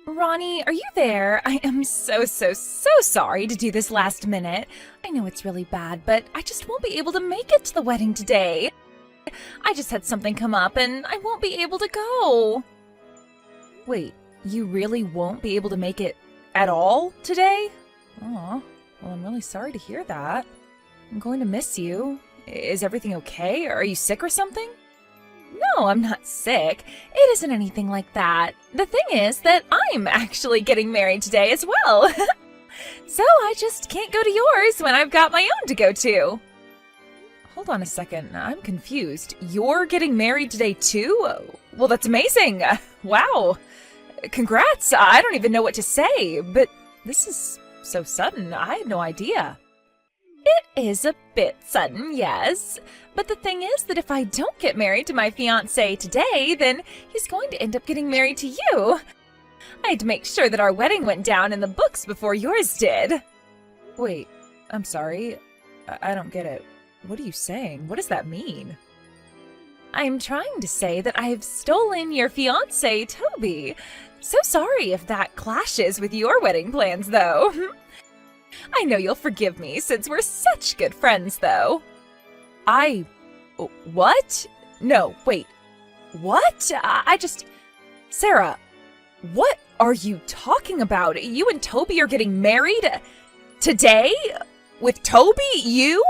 Ronnie, are you there? I am so sorry to do this last minute. I know it's really bad, but I just won't be able to make it to the wedding today. I just had something come up and I won't be able to go. Wait, you really won't be able to make it at all today? Aw, well, I'm really sorry to hear that. I'm going to miss you. Is everything okay? Are you sick or something? No, I'm not sick. It isn't anything like that. The thing is that I'm actually getting married today as well. So I just can't go to yours when I've got my own to go to. Hold on a second, I'm confused. You're getting married today too? Well, that's amazing. Wow. Congrats. I don't even know what to say, but this is so sudden. I had no idea. It is a bit sudden, yes. But the thing is that if I don't get married to my fiancé today, then he's going to end up getting married to you. I had to make sure that our wedding went down in the books before yours did. Wait, I'm sorry. I don't get it. What are you saying? What does that mean? I'm trying to say that I've stolen your fiancé, Toby. So sorry if that clashes with your wedding plans, though. I know you'll forgive me since we're such good friends, though. What? No, wait. What? Sarah, what are you talking about? You and Toby are getting married? Today? With Toby? You?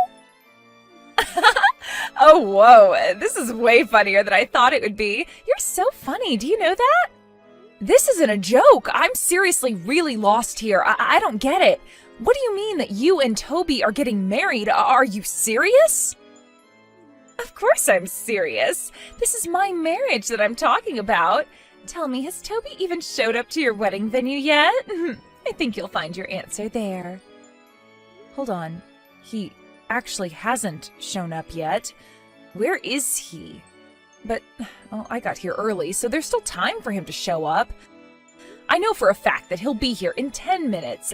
Oh, whoa. This is way funnier than I thought it would be. You're so funny. Do you know that? This isn't a joke. I'm seriously really lost here. I don't get it. What do you mean that you and Toby are getting married? Are you serious? Of course I'm serious. This is my marriage that I'm talking about. Tell me, has Toby even showed up to your wedding venue yet? I think you'll find your answer there. Hold on. He actually hasn't shown up yet. Where is he? But, well, I got here early, so there's still time for him to show up. I know for a fact that he'll be here in 10 minutes.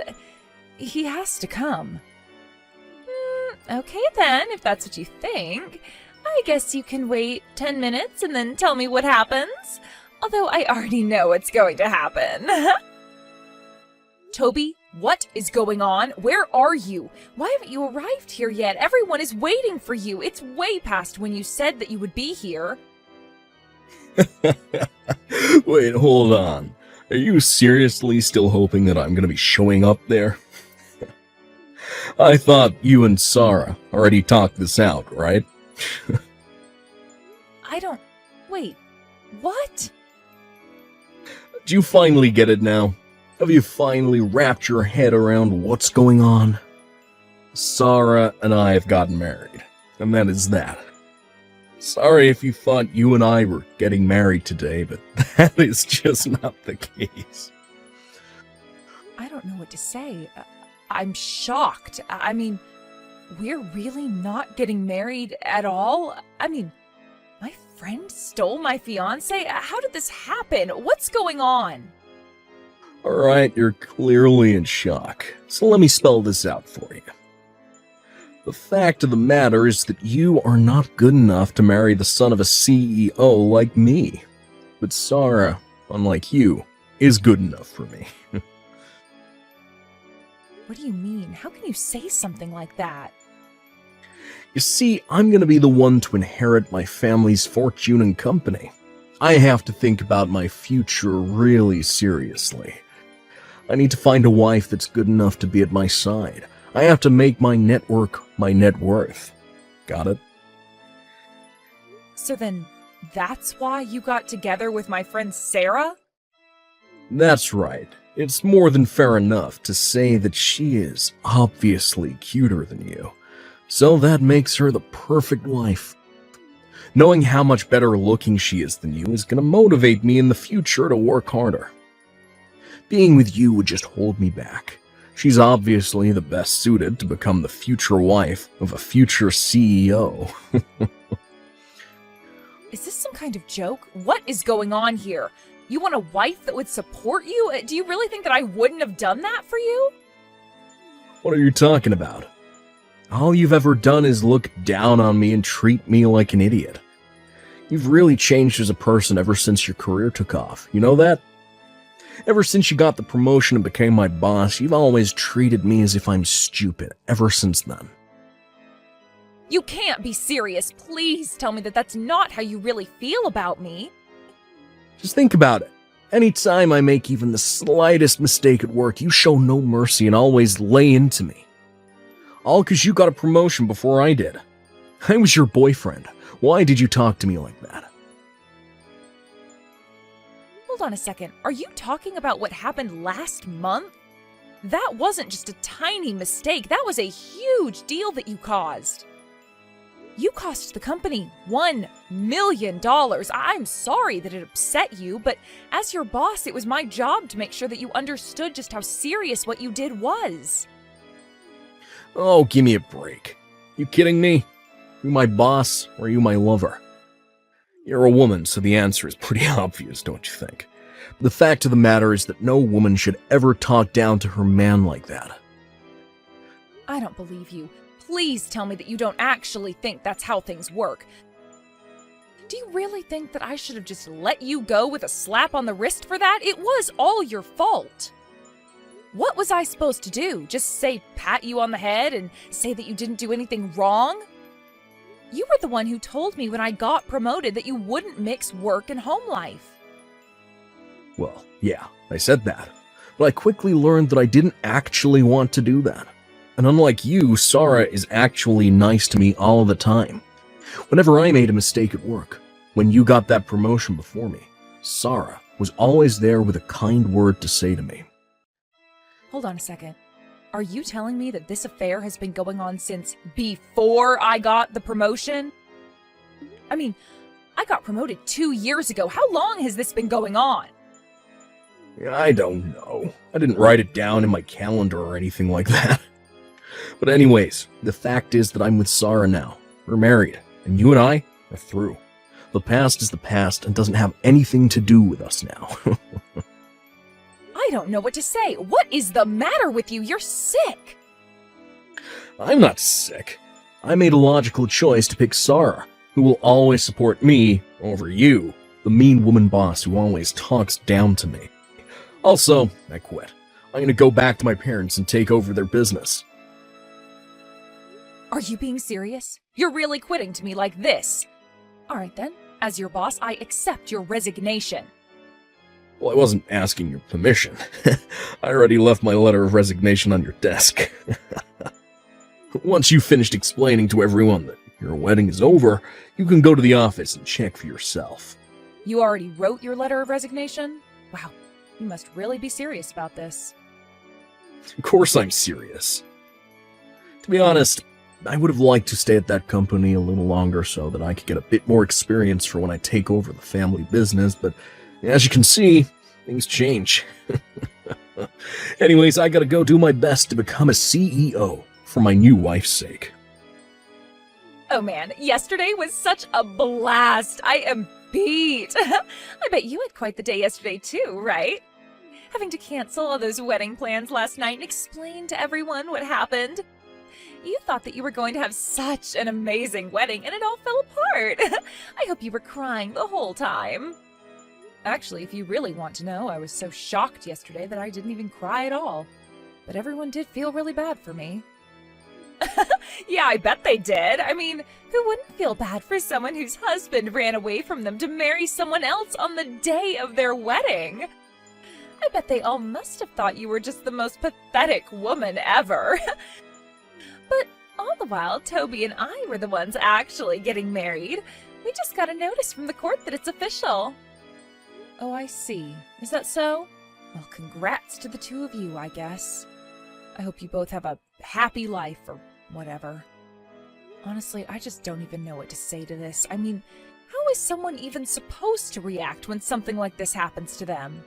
He has to come. Okay then, if that's what you think. I guess you can wait 10 minutes and then tell me what happens. Although I already know what's going to happen. Toby, what is going on? Where are you? Why haven't you arrived here yet? Everyone is waiting for you. It's way past when you said that you would be here. Wait, hold on. Are you seriously still hoping that I'm gonna be showing up there? I thought you and Sarah already talked this out, right? Wait, what? Do you finally get it now? Have you finally wrapped your head around what's going on? Sarah and I have gotten married, and that is that. Sorry if you thought you and I were getting married today, but that is just not the case. I don't know what to say. I'm shocked. I mean, we're really not getting married at all? I mean, my friend stole my fiancé? How did this happen? What's going on? Alright, you're clearly in shock, so let me spell this out for you. The fact of the matter is that you are not good enough to marry the son of a CEO like me. But Sarah, unlike you, is good enough for me. What do you mean? How can you say something like that? You see, I'm gonna be the one to inherit my family's fortune and company. I have to think about my future really seriously. I need to find a wife that's good enough to be at my side. I have to make my network my net worth. Got it? So then, that's why you got together with my friend Sarah? That's right. It's more than fair enough to say that she is obviously cuter than you. So that makes her the perfect wife. Knowing how much better looking she is than you is going to motivate me in the future to work harder. Being with you would just hold me back. She's obviously the best suited to become the future wife of a future CEO. Is this some kind of joke? What is going on here? You want a wife that would support you? Do you really think that I wouldn't have done that for you? What are you talking about? All you've ever done is look down on me and treat me like an idiot. You've really changed as a person ever since your career took off. You know that? Ever since you got the promotion and became my boss, you've always treated me as if I'm stupid ever since then. You can't be serious. Please tell me that that's not how you really feel about me. Just think about it. Anytime I make even the slightest mistake at work, you show no mercy and always lay into me. All because you got a promotion before I did. I was your boyfriend. Why did you talk to me like that? Hold on a second. Are you talking about what happened last month? That wasn't just a tiny mistake. That was a huge deal that you caused. You cost the company $1 million. I'm sorry that it upset you, but as your boss, it was my job to make sure that you understood just how serious what you did was. Oh, give me a break. You kidding me? You my boss, or are you my lover? You're a woman, so the answer is pretty obvious, don't you think? The fact of the matter is that no woman should ever talk down to her man like that. I don't believe you. Please tell me that you don't actually think that's how things work. Do you really think that I should have just let you go with a slap on the wrist for that? It was all your fault. What was I supposed to do? Just say pat you on the head and say that you didn't do anything wrong? You were the one who told me when I got promoted that you wouldn't mix work and home life. Well, yeah, I said that, but I quickly learned that I didn't actually want to do that. And unlike you, Sarah is actually nice to me all the time. Whenever I made a mistake at work, when you got that promotion before me, Sarah was always there with a kind word to say to me. Hold on a second. Are you telling me that this affair has been going on since before I got the promotion? I mean, I got promoted 2 years ago. How long has this been going on? I don't know. I didn't write it down in my calendar or anything like that. But anyways, the fact is that I'm with Sarah now. We're married, and you and I are through. The past is the past and doesn't have anything to do with us now. I don't know what to say. What is the matter with you? You're sick. I'm not sick. I made a logical choice to pick Sarah, who will always support me over you, the mean woman boss who always talks down to me. Also, I quit. I'm gonna go back to my parents and take over their business. Are you being serious? You're really quitting to me like this? All right then. As your boss, I accept your resignation. Well, I wasn't asking your permission. I already left my letter of resignation on your desk. Once you've finished explaining to everyone that your wedding is over, you can go to the office and check for yourself. You already wrote your letter of resignation? Wow, you must really be serious about this. Of course I'm serious. To be honest, I would have liked to stay at that company a little longer so that I could get a bit more experience for when I take over the family business, but as you can see, things change. Anyways, I gotta go do my best to become a CEO for my new wife's sake. Oh man, yesterday was such a blast. I am beat. I bet you had quite the day yesterday too, right? Having to cancel all those wedding plans last night and explain to everyone what happened. You thought that you were going to have such an amazing wedding, and it all fell apart. I hope you were crying the whole time. Actually, if you really want to know, I was so shocked yesterday that I didn't even cry at all. But everyone did feel really bad for me. Yeah, I bet they did. I mean, who wouldn't feel bad for someone whose husband ran away from them to marry someone else on the day of their wedding? I bet they all must have thought you were just the most pathetic woman ever. But all the while, Toby and I were the ones actually getting married. We just got a notice from the court that it's official. Oh, I see. Is that so? Well, congrats to the two of you, I guess. I hope you both have a happy life or whatever. Honestly, I just don't even know what to say to this. I mean, how is someone even supposed to react when something like this happens to them?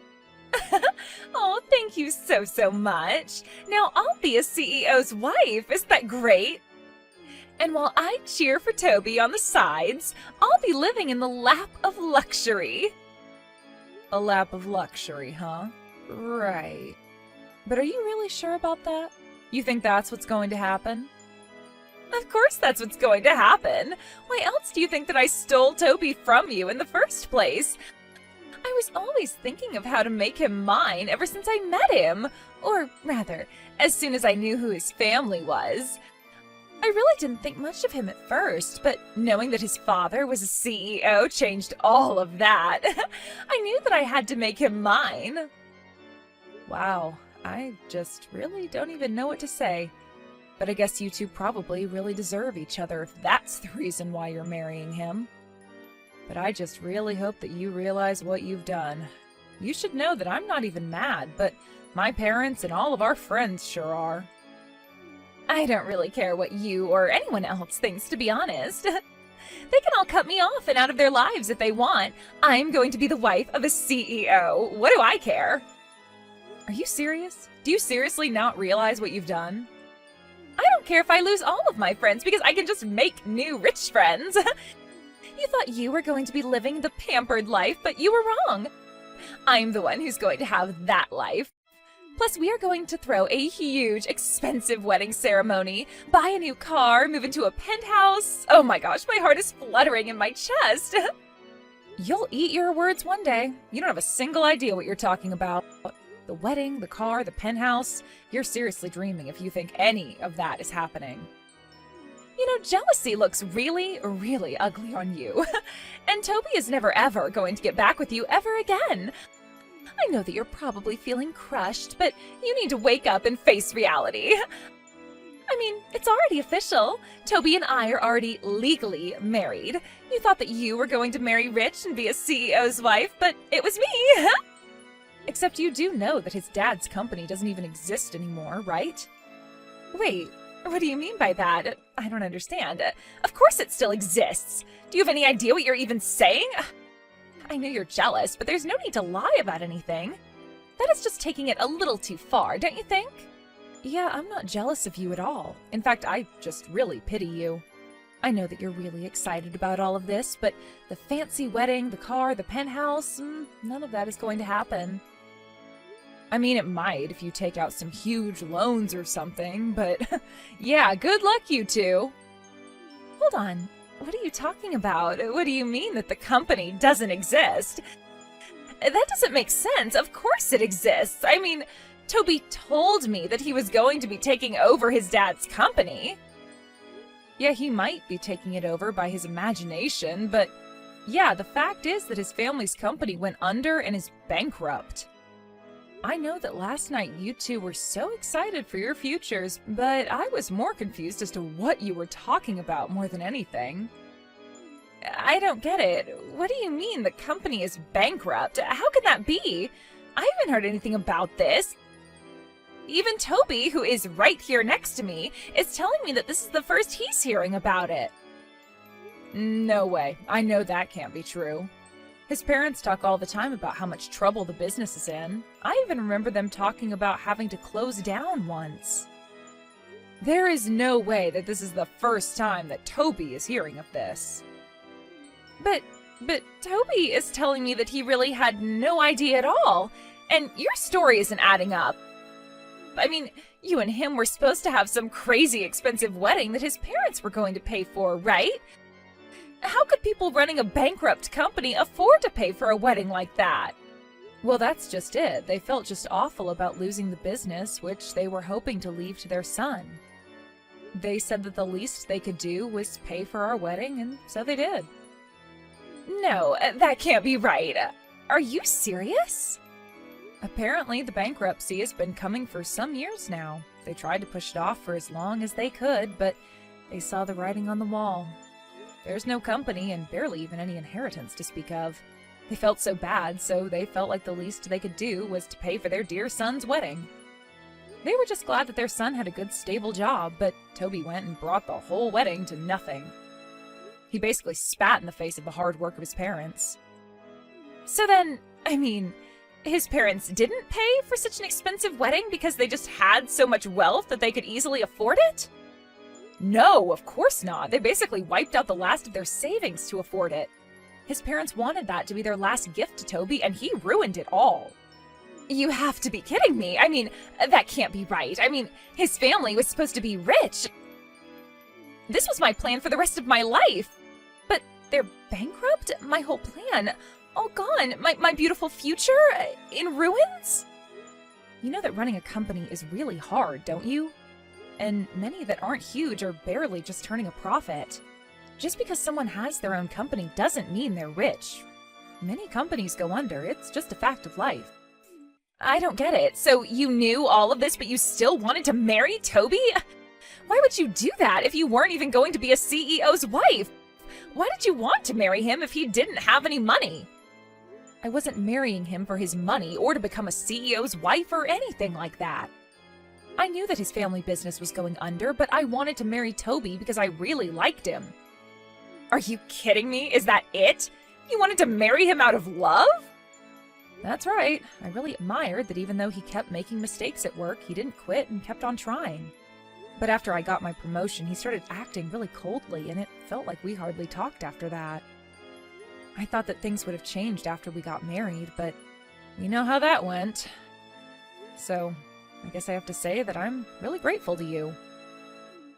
Oh, thank you so much. Now I'll be a CEO's wife. Isn't that great? And while I cheer for Toby on the sides, I'll be living in the lap of luxury. A lap of luxury, huh? Right. But are you really sure about that? You think that's what's going to happen? Of course that's what's going to happen. Why else do you think that I stole Toby from you in the first place? I was always thinking of how to make him mine ever since I met him. Or rather, as soon as I knew who his family was. I really didn't think much of him at first, but knowing that his father was a CEO changed all of that. I knew that I had to make him mine. Wow, I just really don't even know what to say. But I guess you two probably really deserve each other if that's the reason why you're marrying him. But I just really hope that you realize what you've done. You should know that I'm not even mad, but my parents and all of our friends sure are. I don't really care what you or anyone else thinks, to be honest. They can all cut me off and out of their lives if they want. I'm going to be the wife of a CEO. What do I care? Are you serious? Do you seriously not realize what you've done? I don't care if I lose all of my friends because I can just make new rich friends. You thought you were going to be living the pampered life, but you were wrong. I'm the one who's going to have that life. Plus, we are going to throw a huge, expensive wedding ceremony, buy a new car, move into a penthouse. Oh my gosh, my heart is fluttering in my chest. You'll eat your words one day. You don't have a single idea what you're talking about. The wedding, the car, the penthouse. You're seriously dreaming if you think any of that is happening. You know, jealousy looks really, really ugly on you. And Toby is never ever going to get back with you ever again. I know that you're probably feeling crushed, but you need to wake up and face reality. I mean, it's already official. Toby and I are already legally married. You thought that you were going to marry rich and be a CEO's wife, but it was me. Except you do know that his dad's company doesn't even exist anymore, right? Wait, what do you mean by that? I don't understand. Of course it still exists. Do you have any idea what you're even saying? I know you're jealous, but there's no need to lie about anything. That is just taking it a little too far, don't you think? Yeah, I'm not jealous of you at all. In fact, I just really pity you. I know that you're really excited about all of this, but the fancy wedding, the car, the penthouse, none of that is going to happen. I mean, it might if you take out some huge loans or something, but yeah, good luck, you two. Hold on. What are you talking about? What do you mean that the company doesn't exist? That doesn't make sense. Of course it exists. I mean, Toby told me that he was going to be taking over his dad's company. Yeah, he might be taking it over by his imagination, but yeah, the fact is that his family's company went under and is bankrupt. I know that last night you two were so excited for your futures, but I was more confused as to what you were talking about more than anything. I don't get it. What do you mean the company is bankrupt? How can that be? I haven't heard anything about this. Even Toby, who is right here next to me, is telling me that this is the first he's hearing about it. No way. I know that can't be true. His parents talk all the time about how much trouble the business is in. I even remember them talking about having to close down once. There is no way that this is the first time that Toby is hearing of this. But Toby is telling me that he really had no idea at all, and your story isn't adding up. I mean, you and him were supposed to have some crazy expensive wedding that his parents were going to pay for, right? How could people running a bankrupt company afford to pay for a wedding like that? Well, that's just it. They felt just awful about losing the business, which they were hoping to leave to their son. They said that the least they could do was pay for our wedding, and so they did. No, that can't be right. Are you serious? Apparently, the bankruptcy has been coming for some years now. They tried to push it off for as long as they could, but they saw the writing on the wall. There's no company and barely even any inheritance to speak of. They felt so bad, so they felt like the least they could do was to pay for their dear son's wedding. They were just glad that their son had a good, stable job, but Toby went and brought the whole wedding to nothing. He basically spat in the face of the hard work of his parents. So then, I mean, his parents didn't pay for such an expensive wedding because they just had so much wealth that they could easily afford it? No, of course not. They basically wiped out the last of their savings to afford it. His parents wanted that to be their last gift to Toby, and he ruined it all. You have to be kidding me. I mean, that can't be right. I mean, his family was supposed to be rich. This was my plan for the rest of my life. But they're bankrupt? My whole plan. All gone. My beautiful future in ruins? You know that running a company is really hard, don't you? And many that aren't huge are barely just turning a profit. Just because someone has their own company doesn't mean they're rich. Many companies go under. It's just a fact of life. I don't get it. So you knew all of this, but you still wanted to marry Toby? Why would you do that if you weren't even going to be a CEO's wife? Why did you want to marry him if he didn't have any money? I wasn't marrying him for his money or to become a CEO's wife or anything like that. I knew that his family business was going under, but I wanted to marry Toby because I really liked him. Are you kidding me? Is that it? You wanted to marry him out of love? That's right. I really admired that even though he kept making mistakes at work, he didn't quit and kept on trying. But after I got my promotion, he started acting really coldly, and it felt like we hardly talked after that. I thought that things would have changed after we got married, but you know how that went. So, I guess I have to say that I'm really grateful to you.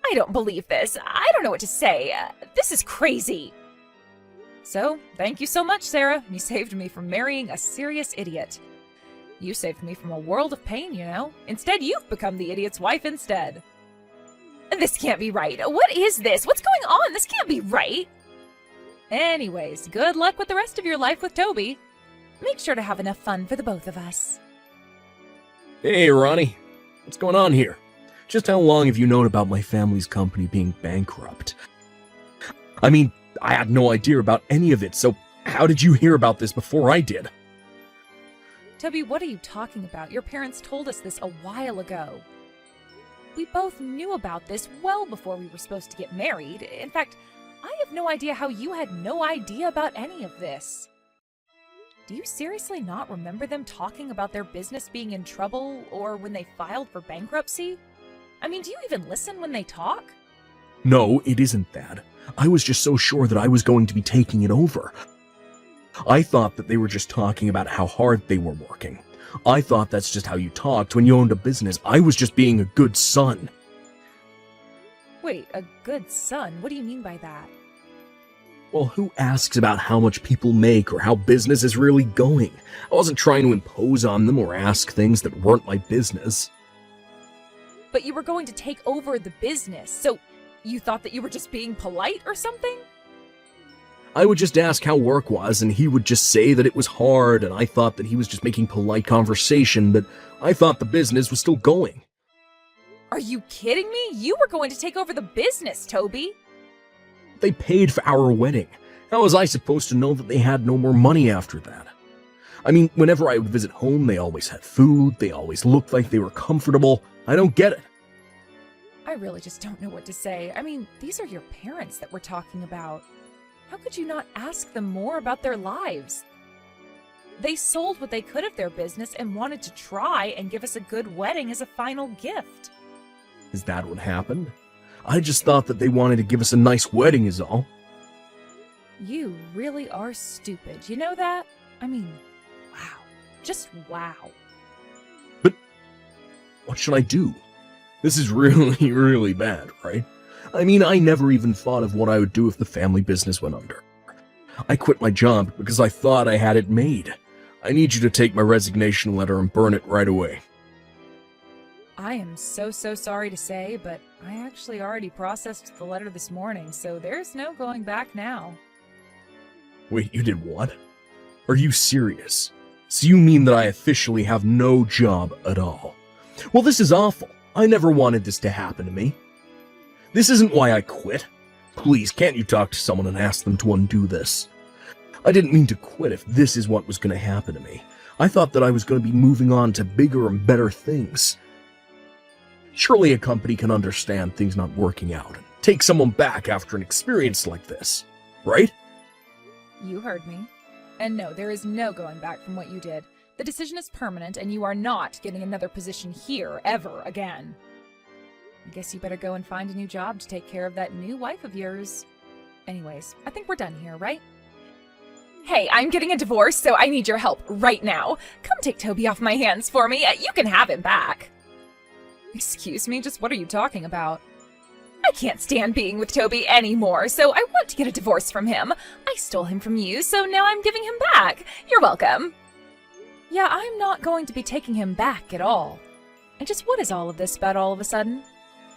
I don't believe this. I don't know what to say. This is crazy. So, thank you so much, Sarah. You saved me from marrying a serious idiot. You saved me from a world of pain, you know. Instead, you've become the idiot's wife instead. This can't be right. What is this? What's going on? This can't be right. Anyways, good luck with the rest of your life with Toby. Make sure to have enough fun for the both of us. Hey, Ronnie. What's going on here? Just how long have you known about my family's company being bankrupt? I mean, I had no idea about any of it, so how did you hear about this before I did? Toby, what are you talking about? Your parents told us this a while ago. We both knew about this well before we were supposed to get married. In fact, I have no idea how you had no idea about any of this. Do you seriously not remember them talking about their business being in trouble or when they filed for bankruptcy? I mean, do you even listen when they talk? No, it isn't that. I was just so sure that I was going to be taking it over. I thought that they were just talking about how hard they were working. I thought that's just how you talked when you owned a business. I was just being a good son. Wait, a good son? What do you mean by that? Well, who asks about how much people make or how business is really going? I wasn't trying to impose on them or ask things that weren't my business. But you were going to take over the business, so you thought that you were just being polite or something? I would just ask how work was, and he would just say that it was hard, and I thought that he was just making polite conversation, but I thought the business was still going. Are you kidding me? You were going to take over the business, Toby. They paid for our wedding. How was I supposed to know that they had no more money after that? I mean, whenever I would visit home, they always had food, they always looked like they were comfortable. I don't get it. I really just don't know what to say. I mean, these are your parents that we're talking about. How could you not ask them more about their lives? They sold what they could of their business and wanted to try and give us a good wedding as a final gift. Is that what happened? I just thought that they wanted to give us a nice wedding is all. You really are stupid. You know that? I mean, wow. Just wow. But what should I do? This is really, really bad, right? I mean, I never even thought of what I would do if the family business went under. I quit my job because I thought I had it made. I need you to take my resignation letter and burn it right away. I am so sorry to say, but I actually already processed the letter this morning, so there's no going back now. Wait, you did what? Are you serious? So you mean that I officially have no job at all? Well, this is awful. I never wanted this to happen to me. This isn't why I quit. Please, can't you talk to someone and ask them to undo this? I didn't mean to quit if this is what was going to happen to me. I thought that I was going to be moving on to bigger and better things. Surely a company can understand things not working out and take someone back after an experience like this, right? You heard me. And no, there is no going back from what you did. The decision is permanent, and you are not getting another position here ever again. I guess you better go and find a new job to take care of that new wife of yours. Anyways, I think we're done here, right? Hey, I'm getting a divorce, so I need your help right now. Come take Toby off my hands for me. You can have him back. Excuse me, just what are you talking about? I can't stand being with Toby anymore, so I want to get a divorce from him. I stole him from you, so now I'm giving him back. You're welcome. Yeah, I'm not going to be taking him back at all. And just what is all of this about all of a sudden?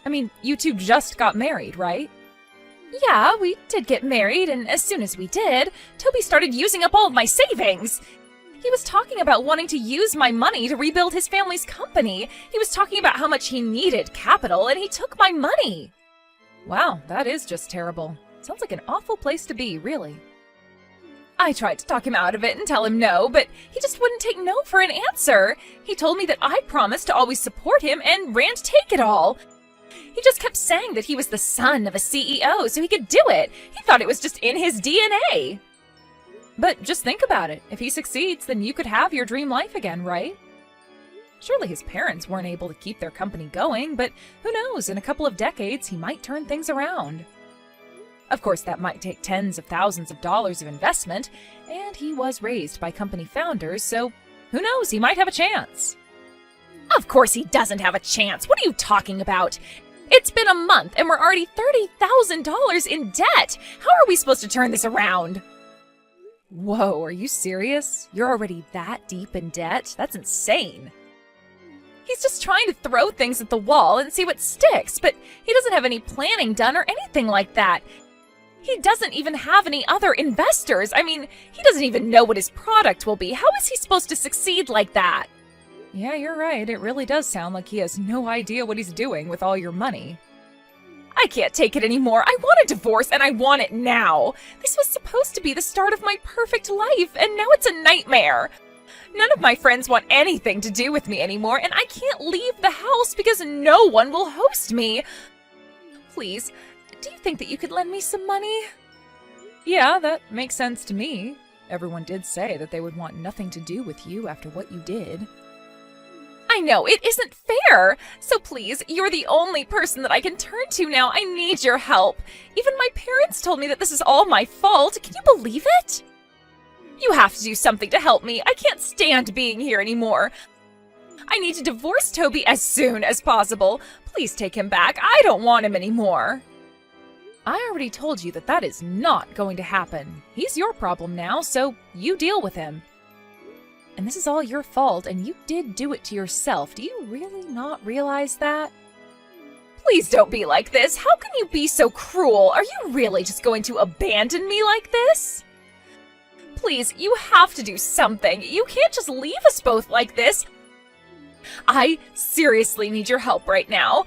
I mean, you two just got married, right? Yeah, we did get married, and as soon as we did, Toby started using up all of my savings. He was talking about wanting to use my money to rebuild his family's company. He was talking about how much he needed capital, and he took my money. Wow, that is just terrible. Sounds like an awful place to be, really. I tried to talk him out of it and tell him no, but he just wouldn't take no for an answer. He told me that I promised to always support him and ran to take it all. He just kept saying that he was the son of a CEO, so he could do it. He thought it was just in his DNA. But just think about it. If he succeeds, then you could have your dream life again, right? Surely his parents weren't able to keep their company going, but who knows, in a couple of decades, he might turn things around. Of course, that might take tens of thousands of dollars of investment, and he was raised by company founders, so who knows, he might have a chance. Of course he doesn't have a chance. What are you talking about? It's been a month, and we're already $30,000 in debt. How are we supposed to turn this around? Whoa, are you serious? You're already that deep in debt? That's insane. He's just trying to throw things at the wall and see what sticks, but he doesn't have any planning done or anything like that. He doesn't even have any other investors. I mean, he doesn't even know what his product will be. How is he supposed to succeed like that? Yeah, you're right. It really does sound like he has no idea what he's doing with all your money. I can't take it anymore. I want a divorce, and I want it now. This was supposed to be the start of my perfect life, and now it's a nightmare. None of my friends want anything to do with me anymore, and I can't leave the house because no one will host me. Please, do you think that you could lend me some money? Yeah, that makes sense to me. Everyone did say that they would want nothing to do with you after what you did. I know, it isn't fair. So please, you're the only person that I can turn to now. I need your help. Even my parents told me that this is all my fault. Can you believe it? You have to do something to help me. I can't stand being here anymore. I need to divorce Toby as soon as possible. Please take him back. I don't want him anymore. I already told you that that is not going to happen. He's your problem now, so you deal with him. And this is all your fault, and you did do it to yourself. Do you really not realize that? Please don't be like this. How can you be so cruel? Are you really just going to abandon me like this? Please, you have to do something. You can't just leave us both like this. I seriously need your help right now.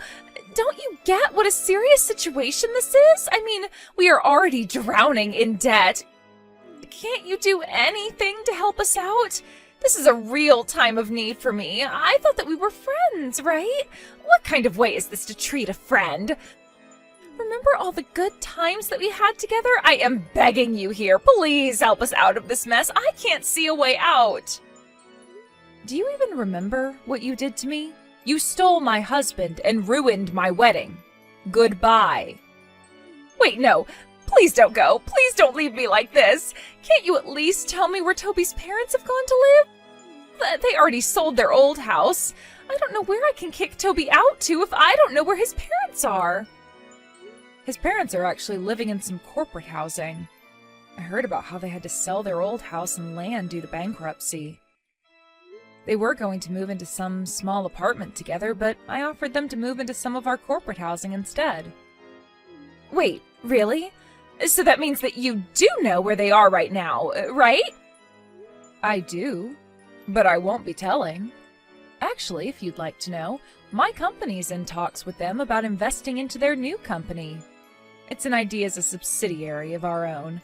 Don't you get what a serious situation this is? I mean, we are already drowning in debt. Can't you do anything to help us out? This is a real time of need for me. I thought that we were friends, right? What kind of way is this to treat a friend? Remember all the good times that we had together? I am begging you here. Please help us out of this mess. I can't see a way out. Do you even remember what you did to me? You stole my husband and ruined my wedding. Goodbye. Wait, no. Please don't go. Please don't leave me like this. Can't you at least tell me where Toby's parents have gone to live? They already sold their old house. I don't know where I can kick Toby out to if I don't know where his parents are. His parents are actually living in some corporate housing. I heard about how they had to sell their old house and land due to bankruptcy. They were going to move into some small apartment together, but I offered them to move into some of our corporate housing instead. Wait, really? So that means that you do know where they are right now, right? I do, but I won't be telling. Actually, if you'd like to know, my company's in talks with them about investing into their new company. It's an idea as a subsidiary of our own.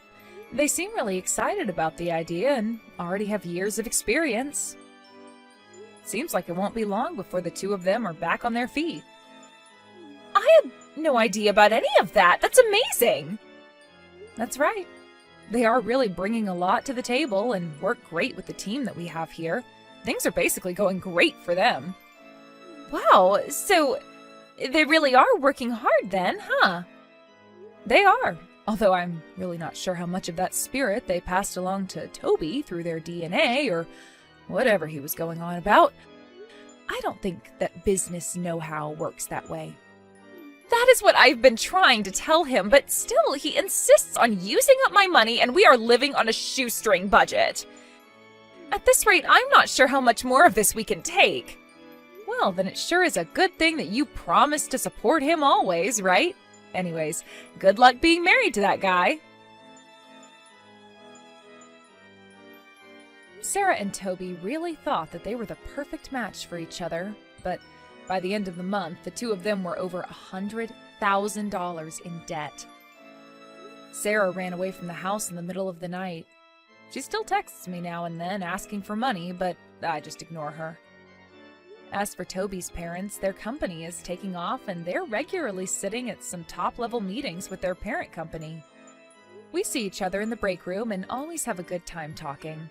They seem really excited about the idea and already have years of experience. Seems like it won't be long before the two of them are back on their feet. I had no idea about any of that. That's amazing. That's right. They are really bringing a lot to the table and work great with the team that we have here. Things are basically going great for them. Wow, so they really are working hard then, huh? They are, although I'm really not sure how much of that spirit they passed along to Toby through their DNA or whatever he was going on about. I don't think that business know-how works that way. That is what I've been trying to tell him, but still he insists on using up my money and we are living on a shoestring budget. At this rate, I'm not sure how much more of this we can take. Well, then it sure is a good thing that you promised to support him always, right? Anyways, good luck being married to that guy. Sarah and Toby really thought that they were the perfect match for each other, but by the end of the month, the two of them were over $100,000 in debt. Sarah ran away from the house in the middle of the night. She still texts me now and then asking for money, but I just ignore her. As for Toby's parents, their company is taking off and they're regularly sitting at some top-level meetings with their parent company. We see each other in the break room and always have a good time talking.